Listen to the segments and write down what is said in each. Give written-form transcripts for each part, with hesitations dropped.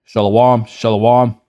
Shalom, shalom.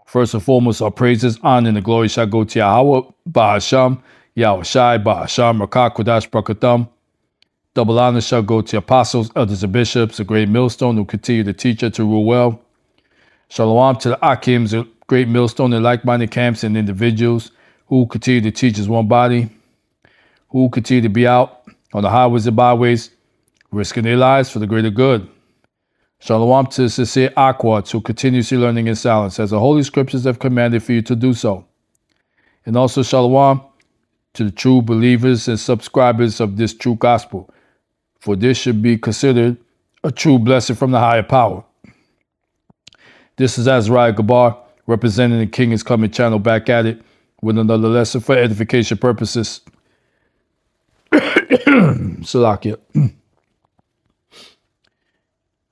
First and foremost, our praises, honor, and the glory shall go to Yahweh, Ba'asham, Yahushai, Ba'asham, Rakah, Kodash, Brakatham. Double honor shall go to apostles, elders, and bishops, a great millstone who continue to teach us to rule well. Shalom to the Akims, a great millstone in like-minded camps and individuals who continue to teach as one body, who continue to be out on the highways and byways, risking their lives for the greater good. Shalom to the sincere Aquats who continuously learning in silence, as the Holy Scriptures have commanded for you to do so. And also shalom to the true believers and subscribers of this true gospel, for this should be considered a true blessing from the higher power. This is Azariah Gabar, representing the King is Coming channel, back at it with another lesson for edification purposes. Salakia.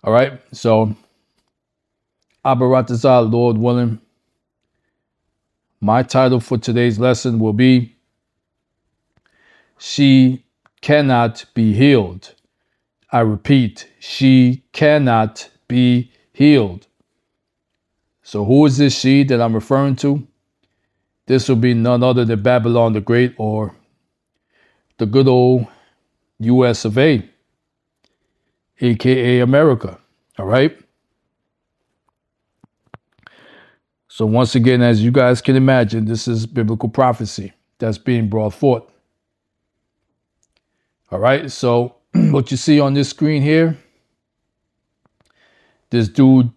All right, so Abaratazah, Lord willing, my title for today's lesson will be She Cannot Be Healed. I repeat, she cannot be healed. So who is this she that I'm referring to? This will be none other than Babylon the Great, or the good old US of A, aka America. All right. So once again, as you guys can imagine, this is biblical prophecy that's being brought forth. All right. So what you see on this screen here, this dude,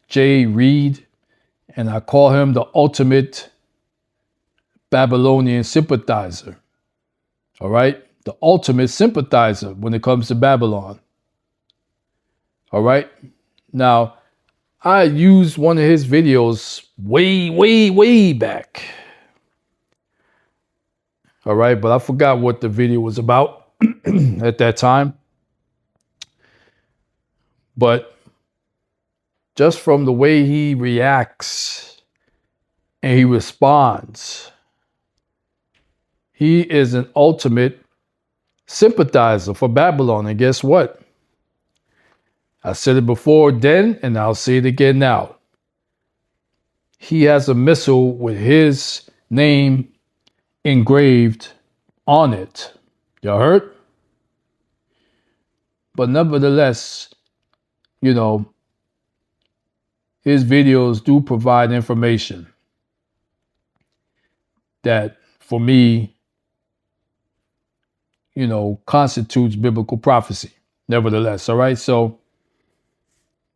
Jay Reed, and I call him the ultimate Babylonian sympathizer. All right. The ultimate sympathizer when it comes to Babylon. All right. Now, I used one of his videos way back. All right. But I forgot what the video was about at that time. But just from the way he reacts and he responds, he is an ultimate sympathizer for Babylon. And guess what? I said it before then, and I'll say it again now. He has a missile with his name engraved on it. Y'all heard? But nevertheless, you know, his videos do provide information that, for me, you know, constitutes biblical prophecy. Nevertheless, all right? So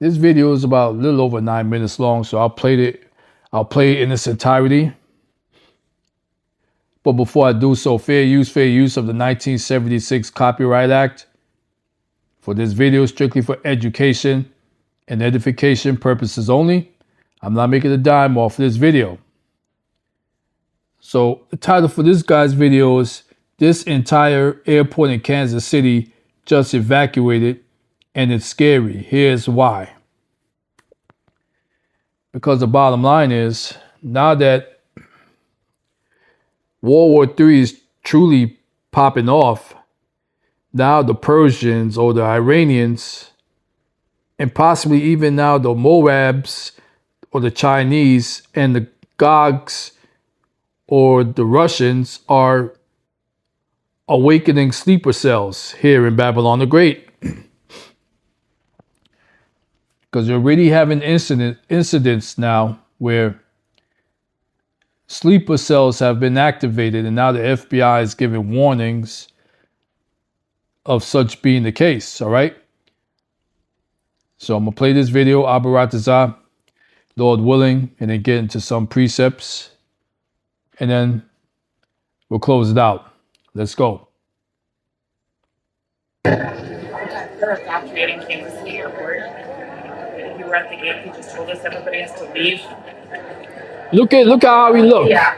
this video is about a little over 9 minutes long, so I'll play it in its entirety. But before I do so, fair use of the 1976 Copyright Act. For this video, strictly for education and edification purposes only. I'm not making a dime off this video. So the title for this guy's video is This Entire Airport in Kansas City Just Evacuated and It's Scary. Here's why. Because the bottom line is, now that World War III is truly popping off, now the Persians or the Iranians, and possibly even now the Moabs or the Chinese and the Gogs or the Russians are awakening sleeper cells here in Babylon the Great. Because you're already having incidents now where sleeper cells have been activated, and now the FBI is giving warnings of such being the case. All right. So I'm going to play this video, Abaratazah, Lord willing, and then get into some precepts. And then we'll close it out. Let's go. They're evacuating Kansas City Airport. We were at the gate. He just told us everybody has to leave. Look how we look. Yeah.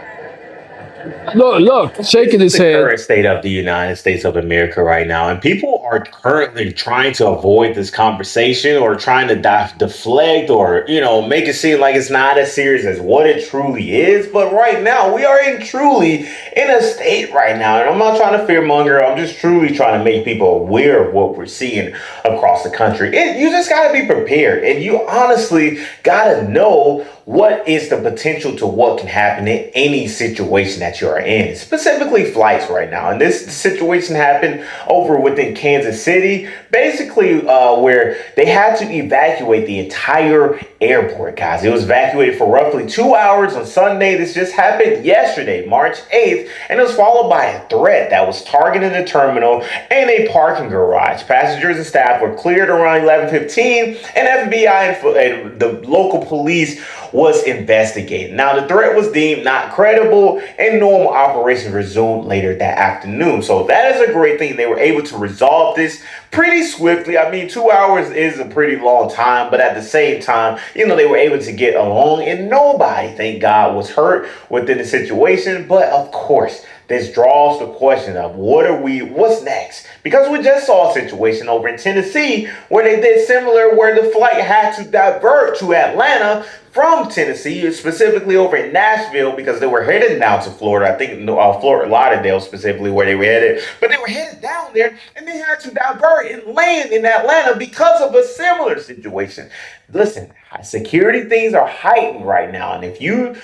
Look, shaking his The head. current state of the United States of America right now, and people are currently trying to avoid this conversation or trying to deflect or make it seem like it's not as serious as what it truly is. But right now, we are truly in a state right now, and I'm not trying to fearmonger. I'm just truly trying to make people aware of what we're seeing across the country. You just got to be prepared, and you honestly got to know what is the potential to what can happen in any situation that you're in, specifically flights right now. And this situation happened over within Kansas City, basically where they had to evacuate the entire airport, guys. It was evacuated for roughly 2 hours on Sunday. This just happened yesterday, March 8th, and it was followed by a threat that was targeting the terminal and a parking garage. Passengers and staff were cleared around 11:15, and FBI and the local police was investigating. Now, the threat was deemed not credible, and normal operations resumed later that afternoon. So that is a great thing. They were able to resolve this pretty swiftly. I mean, 2 hours is a pretty long time, but at the same time, they were able to get along, and nobody, thank God, was hurt within the situation. But of course, this draws the question of what's next? Because we just saw a situation over in Tennessee where they did similar, where the flight had to divert to Atlanta from Tennessee, specifically over in Nashville, because they were headed down to Florida. I think Fort Lauderdale specifically where they were headed, but they were headed down there, and they had to divert and land in Atlanta because of a similar situation. Listen, security things are heightened right now, and if you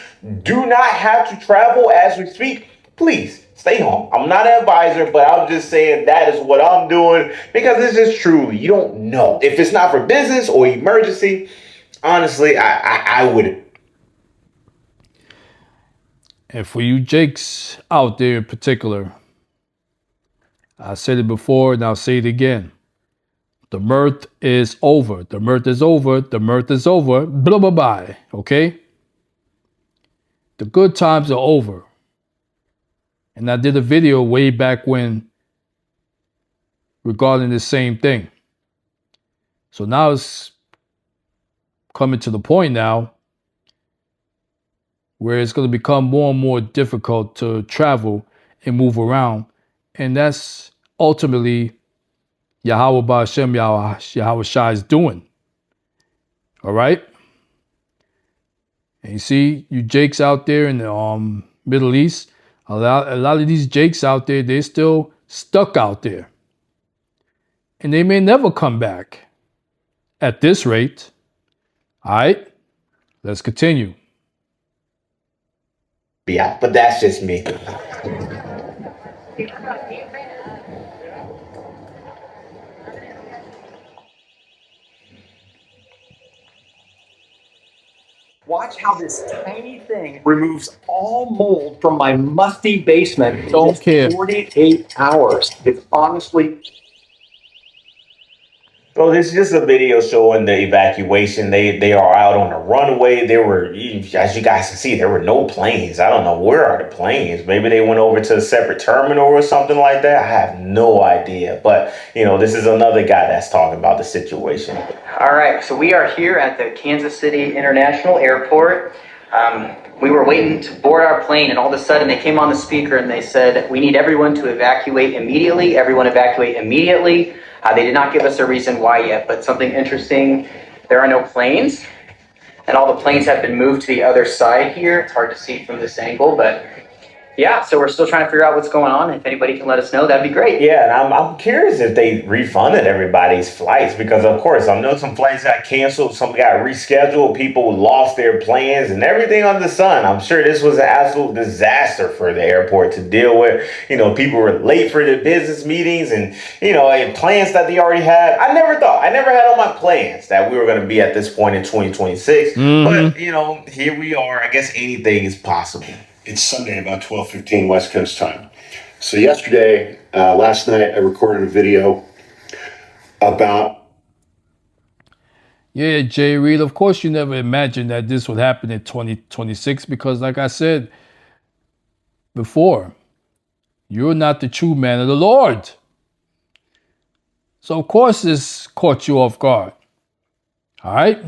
do not have to travel as we speak, please stay home. I'm not an advisor, but I'm just saying that is what I'm doing, because it's just truly, you don't know. If it's not for business or emergency, honestly, I would. And for you Jakes out there in particular, I said it before and I'll say it again. The mirth is over. The mirth is over. The mirth is over. Blah, blah, blah. Okay? The good times are over. And I did a video way back when regarding the same thing. So now it's coming to the point now where it's going to become more and more difficult to travel and move around. And that's ultimately Yahweh Ba'ashem Yahweh Shai is doing. All right? And you see, you Jakes out there in the Middle East, a lot of these Jakes out there, they're still stuck out there. And they may never come back at this rate. All right? Let's continue. Yeah, but that's just me. Watch how this tiny thing removes all mold from my musty basement in Don't just care. 48 hours. It's honestly... So this is just a video showing the evacuation. They are out on the runway. There were, as you guys can see, there were no planes. I don't know, where are the planes? Maybe they went over to a separate terminal or something like that. I have no idea. But, this is another guy that's talking about the situation. All right, so we are here at the Kansas City International Airport. We were waiting to board our plane, and all of a sudden they came on the speaker and they said, we need everyone to evacuate immediately. Everyone evacuate immediately. They did not give us a reason why yet, but something interesting, there are no planes, and all the planes have been moved to the other side here. It's hard to see from this angle, but yeah, so we're still trying to figure out what's going on. If anybody can let us know, that'd be great. Yeah, and I'm curious if they refunded everybody's flights, because of course I know some flights got canceled, some got rescheduled, people lost their plans and everything under the sun. I'm sure this was an absolute disaster for the airport to deal with. People were late for their business meetings and and plans that they already had. I never had on my plans that we were going to be at this point in 2026. But here we are. I guess anything is possible. It's Sunday, about 12:15 West Coast time. So last night, I recorded a video about... Yeah, Jay Reed, of course you never imagined that this would happen in 2026 because, like I said before, you're not the true man of the Lord. So, of course, this caught you off guard. All right?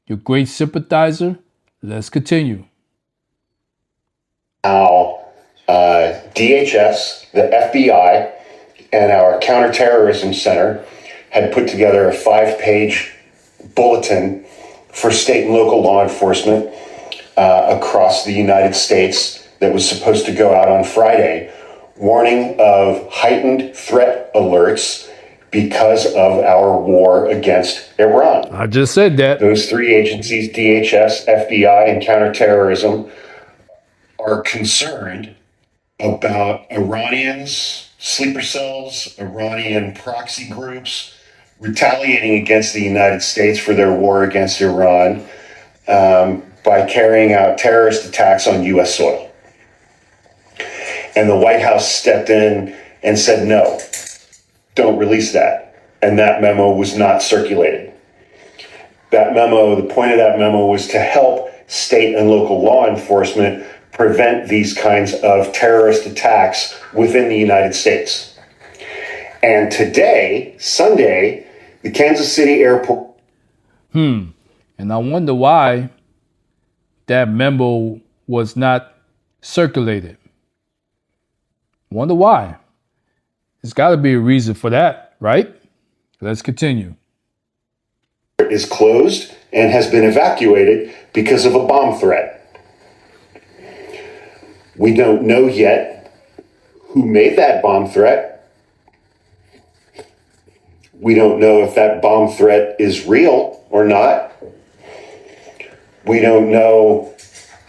You're a great sympathizer. Let's continue. How DHS, the FBI, and our Counterterrorism Center had put together a 5-page bulletin for state and local law enforcement across the United States that was supposed to go out on Friday, warning of heightened threat alerts because of our war against Iran. I just said that. Those 3 agencies, DHS, FBI, and counterterrorism, are concerned about Iranians, sleeper cells, Iranian proxy groups retaliating against the United States for their war against Iran by carrying out terrorist attacks on U.S. soil. And the White House stepped in and said, no, don't release that. And that memo was not circulated. That memo, the point of that memo was to help state and local law enforcement prevent these kinds of terrorist attacks within the United States. And today, Sunday, the Kansas City airport. And I wonder why that memo was not circulated. Wonder why. There's got to be a reason for that, right? Let's continue. Is closed and has been evacuated because of a bomb threat. We don't know yet who made that bomb threat. We don't know if that bomb threat is real or not. We don't know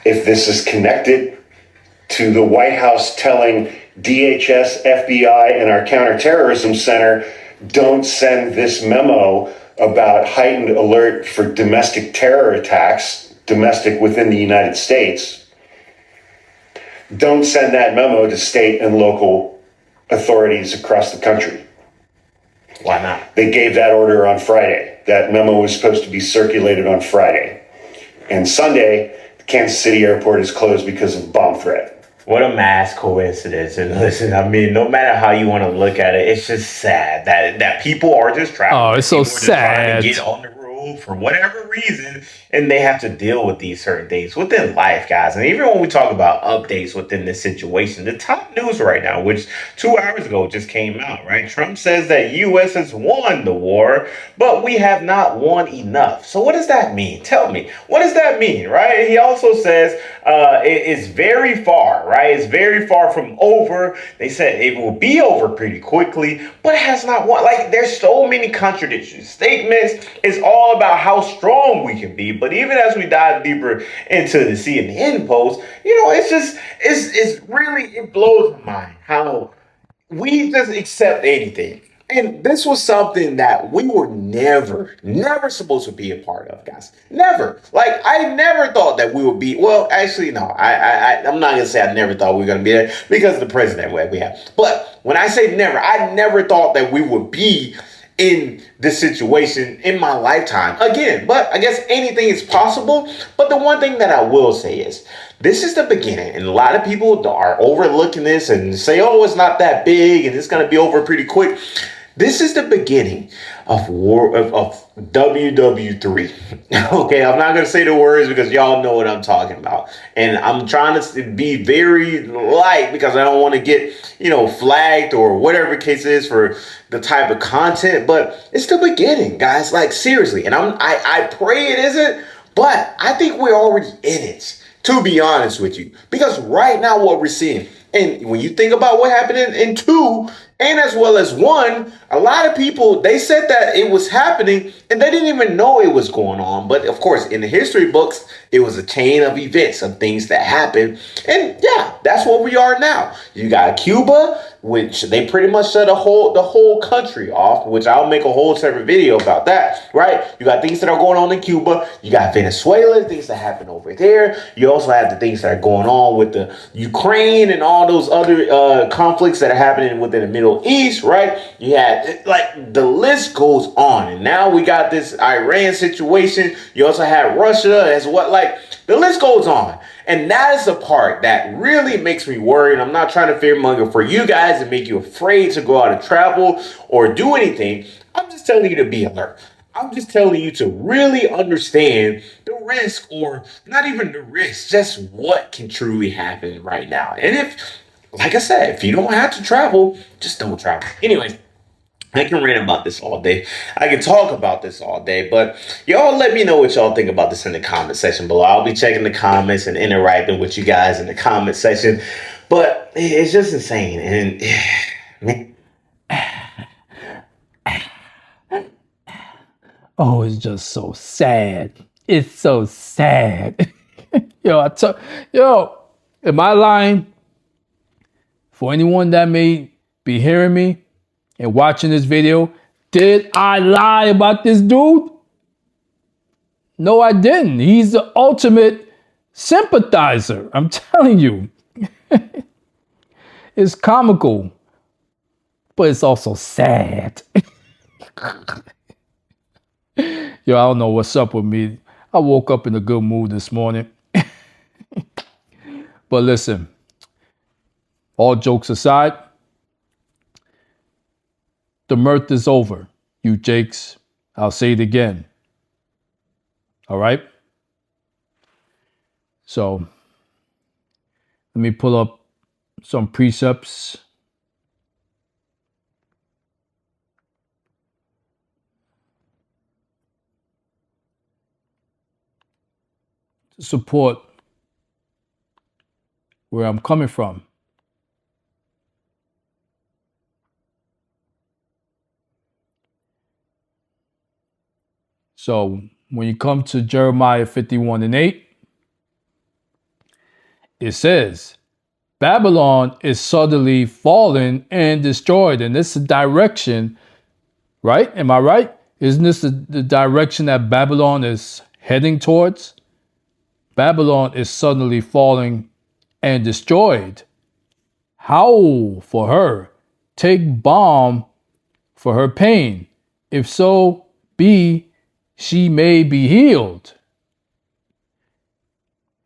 if this is connected to the White House telling DHS, FBI, and our Counterterrorism Center, don't send this memo about heightened alert for domestic terror attacks, domestic within the United States. Don't send that memo to state and local authorities across the country. Why not? They gave that order on Friday. That memo was supposed to be circulated on Friday. And Sunday, the Kansas City airport is closed because of bomb threat. What a mass coincidence. And listen, I mean, no matter how you want to look at it, it's just sad that people are just traveling. Oh, it's so People are just trying sad. to get on the road for whatever reason, and they have to deal with these certain things within life, guys. And even when we talk about updates within this situation, the top news right now, which 2 hours ago just came out, right? Trump says that U.S. has won the war, but we have not won enough. So what does that mean? Tell me. What does that mean, right? He also says it's very far, right? It's very far from over. They said it will be over pretty quickly, but it has not won. Like, there's so many contradictory statements. It's all about how strong we can be. But even as we dive deeper into the CNN post, you know, it's really, it blows my mind how we just accept anything. And this was something that we were never supposed to be a part of, guys. Never. Like, I never thought that we would be, well, actually, no, I'm not going to say I never thought we were going to be there because of the president we have. But when I say never, I never thought that we would be in this situation in my lifetime again. But I guess anything is possible. But the one thing that I will say is this is the beginning, and a lot of people are overlooking this and say, oh, it's not that big and it's going to be over pretty quick. This is the beginning of WW3. Okay, I'm not going to say the words because y'all know what I'm talking about. And I'm trying to be very light because I don't want to get, flagged or whatever the case is for the type of content. But it's the beginning, guys. Like, seriously. And I pray it isn't, but I think we're already in it, to be honest with you. Because right now what we're seeing, and when you think about what happened in 2 and as well as 1, a lot of people, they said that it was happening and they didn't even know it was going on. But of course, in the history books, it was a chain of events of things that happened. And yeah, that's what we are now. You got Cuba, which they pretty much shut the whole country off, which I'll make a whole separate video about that, right? You got things that are going on in Cuba. You got Venezuela, things that happen over there. You also have the things that are going on with the Ukraine and all those other conflicts that are happening within the Middle East, right? You had, like, the list goes on. And now we got this Iran situation. You also have Russia as well. Like, the list goes on. And that is the part that really makes me worried. I'm not trying to fearmonger for you guys and make you afraid to go out and travel or do anything. I'm just telling you to be alert. I'm just telling you to really understand the risk, or not even the risk, just what can truly happen right now. And if like I said, if you don't have to travel, just don't travel. Anyways, I can rant about this all day. I can talk about this all day, but y'all let me know what y'all think about this in the comment section below. I'll be checking the comments and interacting with you guys in the comment section. But it's just insane. And man, Oh, it's just so sad. It's so sad. Yo, am I lying? For anyone that may be hearing me and watching this video, did I lie about this dude? No, I didn't. He's the ultimate sympathizer. I'm telling you. It's comical, but it's also sad. Yo, I don't know what's up with me. I woke up in a good mood this morning. But listen, all jokes aside, the mirth is over, you Jakes. I'll say it again. All right? So, let me pull up some precepts. To support where I'm coming from. So when you come to Jeremiah 51:8, it says, Babylon is suddenly fallen and destroyed. And this is the direction, right? Am I right? Isn't this the direction that Babylon is heading towards? Babylon is suddenly falling and destroyed. Howl for her. Take balm for her pain. If so be, she may be healed.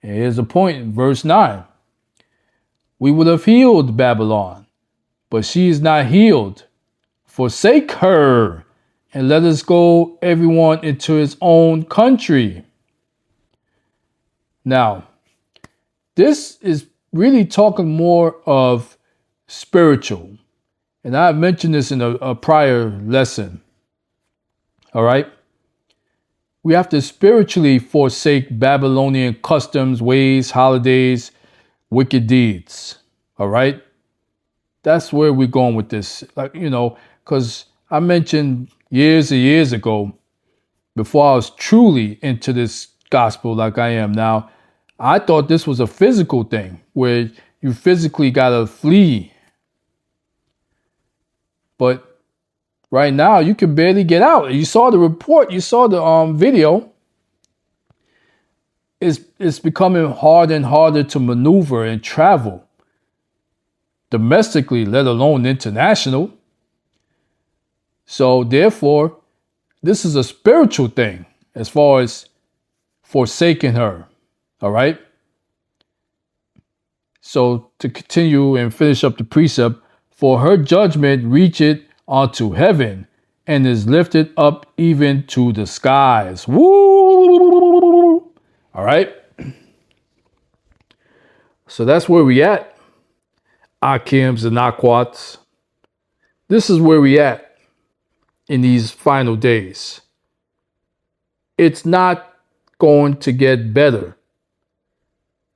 And here's the point, verse 9. We would have healed Babylon, but she is not healed. Forsake her, and let us go everyone into his own country. Now, this is really talking more of spiritual. And I've mentioned this in a prior lesson. All right? We have to spiritually forsake Babylonian customs, ways, holidays, wicked deeds. All right? That's where we're going with this. Because I mentioned years and years ago, before I was truly into this gospel like I am now, I thought this was a physical thing where you physically got to flee. But right now, you can barely get out. You saw the report. You saw the video. It's becoming harder and harder to maneuver and travel domestically, let alone international. So therefore, this is a spiritual thing as far as forsaking her. All right. So to continue and finish up the precept, for her judgment reacheth unto heaven and is lifted up even to the skies. Woo! All right. So that's where we at. Akims and Akwats. This is where we at in these final days. It's not going to get better.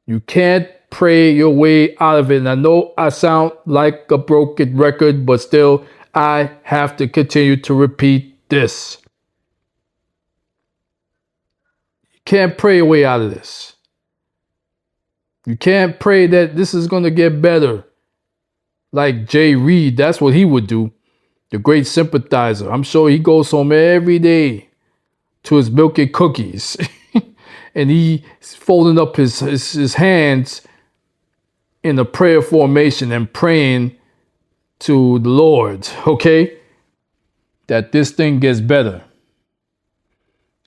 You can't pray your way out of it. And I know I sound like a broken record, but still, I have to continue to repeat this. You can't pray your way out of this. You can't pray that this is going to get better. Like Jay Reed, that's what he would do. The great sympathizer. I'm sure he goes home every day to his milk and cookies. And he's folding up his hands in a prayer formation and praying to the Lord, okay? That this thing gets better.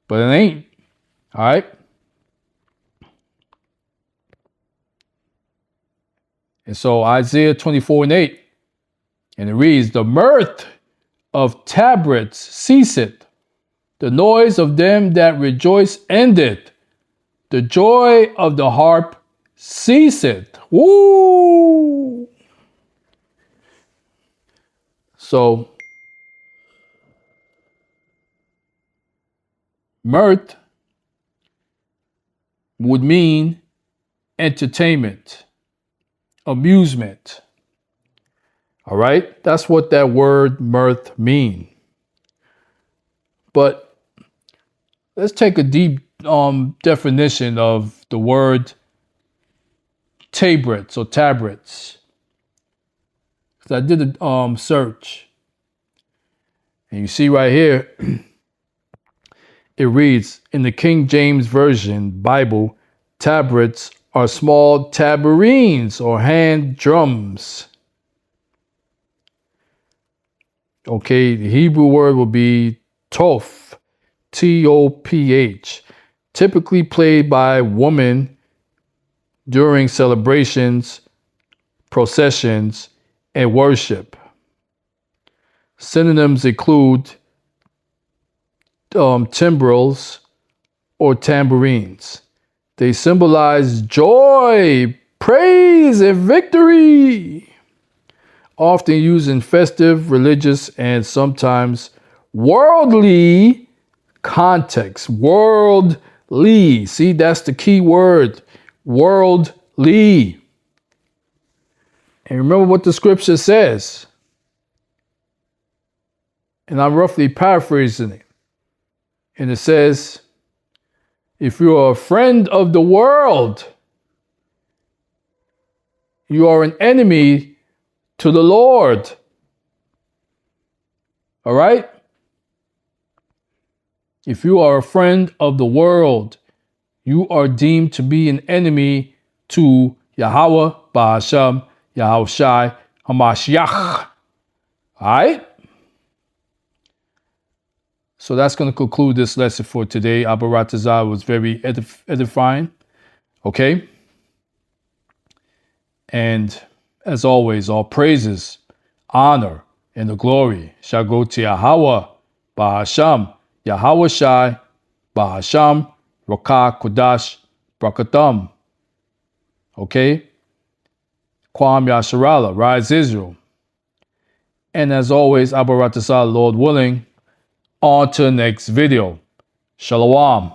But it ain't, all right? And so Isaiah 24:8, and it reads, the mirth of tabrets ceaseth, the noise of them that rejoice endeth, the joy of the harp ceaseth. Woo! So, mirth would mean entertainment, amusement. All right? That's what that word mirth mean. But let's take a deep definition of the word tabrets or tabrets. Because I did a search. And you see right here, it reads, in the King James Version Bible, tabrets are small tabourines or hand drums. Okay, the Hebrew word will be toph, T-O-P-H, typically played by women during celebrations, processions, and worship. Synonyms include timbrels or tambourines. They symbolize joy, praise, and victory. Often used in festive, religious, and sometimes worldly context. Worldly. See, that's the key word. Worldly. And remember what the scripture says. And I'm roughly paraphrasing it. And it says, if you are a friend of the world, you are an enemy to the Lord. All right? If you are a friend of the world, you are deemed to be an enemy to Yahweh, Ba'asham, Yahushai, Hamashiach. All right? So that's going to conclude this lesson for today. Abba Ratazah was very edifying. Okay? And as always, all praises, honor, and the glory shall go to Yahweh, Ba'asham, Yahweh Shai, Ba'asham, Rakah, Kodash, Brakatham. Okay? Kwam Yasharala, Rise Israel. And as always, Abba Ratazah, Lord willing, on to the next video. Shalom.